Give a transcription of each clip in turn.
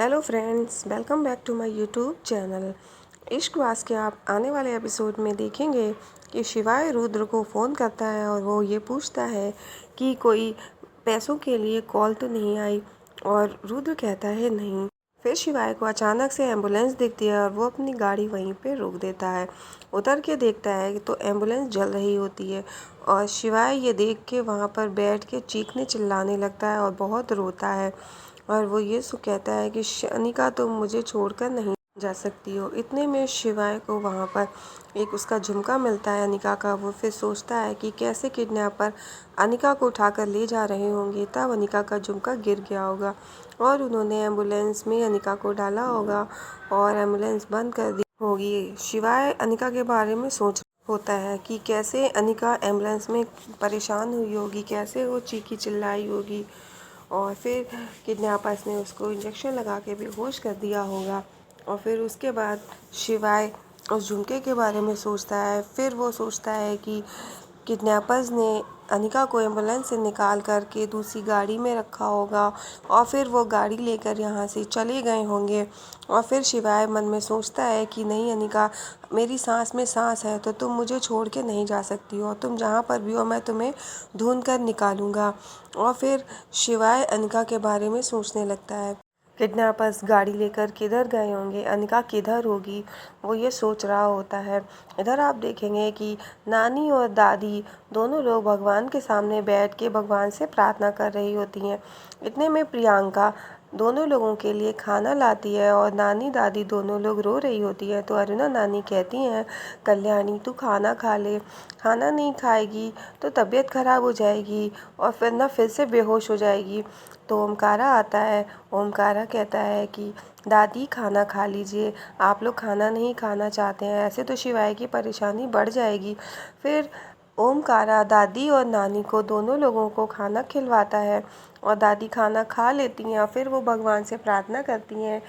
Hello friends, welcome back to my YouTube channel. इश्क वास के आप आने वाले एपिसोड में देखेंगे कि शिवाय रुद्र को फ़ोन करता है और वो ये पूछता है कि कोई पैसों के लिए कॉल तो नहीं आई, और रुद्र कहता है नहीं। फिर शिवाय को अचानक से एम्बुलेंस दिखती है और वो अपनी गाड़ी वहीं पे रोक देता है। उतर के देखता है तो एम्बुलेंस जल रही होती है, और शिवाय ये देख के वहाँ पर बैठ के चीखने चिल्लाने लगता है और बहुत रोता है। और वो ये कहता है कि अनिका, तुम मुझे छोड़कर नहीं जा सकती हो। इतने में शिवाय को वहाँ पर एक उसका झुमका मिलता है अनिका का। वो फिर सोचता है कि कैसे किडनैपर अनिका को उठाकर ले जा रहे होंगे। तब अनिका का झुमका गिर गया होगा और उन्होंने एम्बुलेंस में अनिका को डाला होगा और एम्बुलेंस बंद कर दी होगी। शिवाय अनिका के बारे में सोच होता है कि कैसे अनिका एम्बुलेंस में परेशान हुई होगी, कैसे वो चीखी चिल्लाई होगी, और फिर किडनैपर्स ने उसको इंजेक्शन लगा के बेहोश कर दिया होगा। और फिर उसके बाद शिवाय उस झुमके के बारे में सोचता है। फिर वो सोचता है कि किडनैपर्स ने अनिका को एम्बुलेंस से निकाल कर के दूसरी गाड़ी में रखा होगा और फिर वो गाड़ी लेकर यहाँ से चले गए होंगे। और फिर शिवाय मन में सोचता है कि नहीं अनिका, मेरी सांस में सांस है तो तुम मुझे छोड़ के नहीं जा सकती हो। तुम जहाँ पर भी हो मैं तुम्हें ढूंढ कर निकालूंगा। और फिर शिवाय अनिका के बारे में सोचने लगता है। किडनैपर्स गाड़ी लेकर किधर गए होंगे, अनिका किधर होगी, वो ये सोच रहा होता है। इधर आप देखेंगे कि नानी और दादी दोनों लोग भगवान के सामने बैठ के भगवान से प्रार्थना कर रही होती हैं। इतने में प्रियंका दोनों लोगों के लिए खाना लाती है और नानी दादी दोनों लोग रो रही होती है। तो अरुणा नानी कहती हैं, कल्याणी तू खाना खा ले, खाना नहीं खाएगी तो तबीयत खराब हो जाएगी और फिर से बेहोश हो जाएगी। तो ओमकारा आता है। ओमकारा कहता है कि दादी खाना खा लीजिए, आप लोग खाना नहीं खाना चाहते हैं, ऐसे तो शिवाय की परेशानी बढ़ जाएगी। फिर ओमकारा दादी और नानी को दोनों लोगों को खाना खिलवाता है और दादी खाना खा लेती हैं। फिर वो भगवान से प्रार्थना करती हैं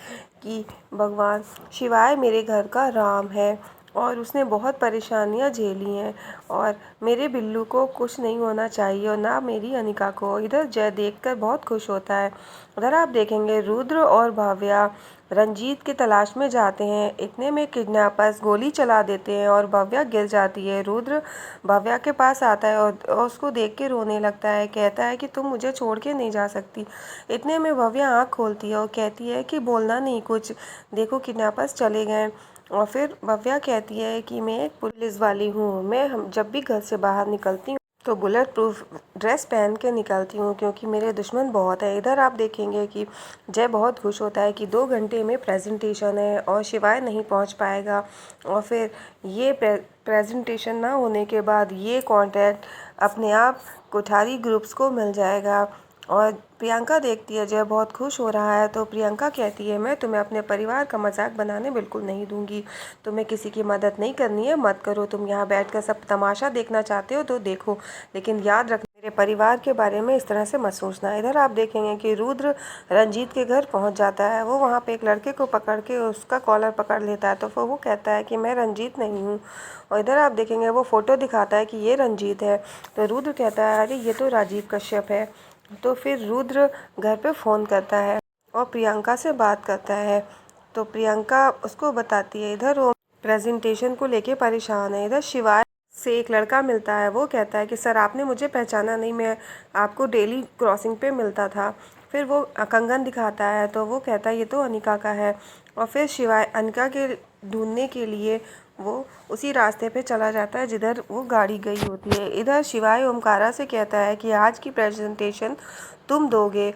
कि भगवान, शिवाय मेरे घर का राम है और उसने बहुत परेशानियां झेली हैं और मेरे बिल्लू को कुछ नहीं होना चाहिए और ना मेरी अनिका को। इधर जय देखकर बहुत खुश होता है। उधर आप देखेंगे रुद्र और भव्या रंजीत की तलाश में जाते हैं। इतने में किडनैपर्स गोली चला देते हैं और भव्या गिर जाती है। रुद्र भव्या के पास आता है और उसको देख के रोने लगता है। कहता है कि तुम मुझे छोड़ के नहीं जा सकती। इतने में भव्या आँख खोलती है और कहती है कि बोलना नहीं कुछ, देखो किडनैपर्स चले गए। और फिर भव्या कहती है कि मैं एक पुलिस वाली हूँ, मैं जब भी घर से बाहर निकलती हूँ तो बुलेट प्रूफ ड्रेस पहन के निकलती हूँ क्योंकि मेरे दुश्मन बहुत है। इधर आप देखेंगे कि जय बहुत खुश होता है कि 2 घंटे में प्रेजेंटेशन है और शिवाय नहीं पहुँच पाएगा। और फिर ये प्रेजेंटेशन ना होने के बाद ये कॉन्ट्रैक्ट अपने आप कोठारी ग्रुप्स को मिल जाएगा। और प्रियंका देखती है जय बहुत खुश हो रहा है तो प्रियंका कहती है, मैं तुम्हें अपने परिवार का मजाक बनाने बिल्कुल नहीं दूंगी। तुम्हें किसी की मदद नहीं करनी है, मत करो। तुम यहाँ बैठकर सब तमाशा देखना चाहते हो तो देखो, लेकिन याद रखना मेरे परिवार के बारे में इस तरह से मत सोचना। इधर आप देखेंगे कि रुद्र रंजीत के घर पहुँच जाता है। वो वहाँ पे एक लड़के को पकड़ के उसका कॉलर पकड़ लेता है। तो फिर वो कहता है कि मैं रंजीत नहीं हूँ। और इधर आप देखेंगे वो फ़ोटो दिखाता है कि ये रंजीत है। तो रुद्र कहता है, अरे ये तो राजीव कश्यप है। तो फिर रुद्र घर पे फ़ोन करता है और प्रियंका से बात करता है। तो प्रियंका उसको बताती है। इधर वो प्रेजेंटेशन को लेके परेशान है। इधर शिवाय से एक लड़का मिलता है। वो कहता है कि सर आपने मुझे पहचाना नहीं, मैं आपको डेली क्रॉसिंग पे मिलता था। फिर वो कंगन दिखाता है तो वो कहता है ये तो अनिका का है। और फिर शिवाय अनिका के ढूंढने के लिए वो उसी रास्ते पे चला जाता है जिधर वो गाड़ी गई होती है। इधर शिवाय ओमकारा से कहता है कि आज की प्रेजेंटेशन तुम दोगे।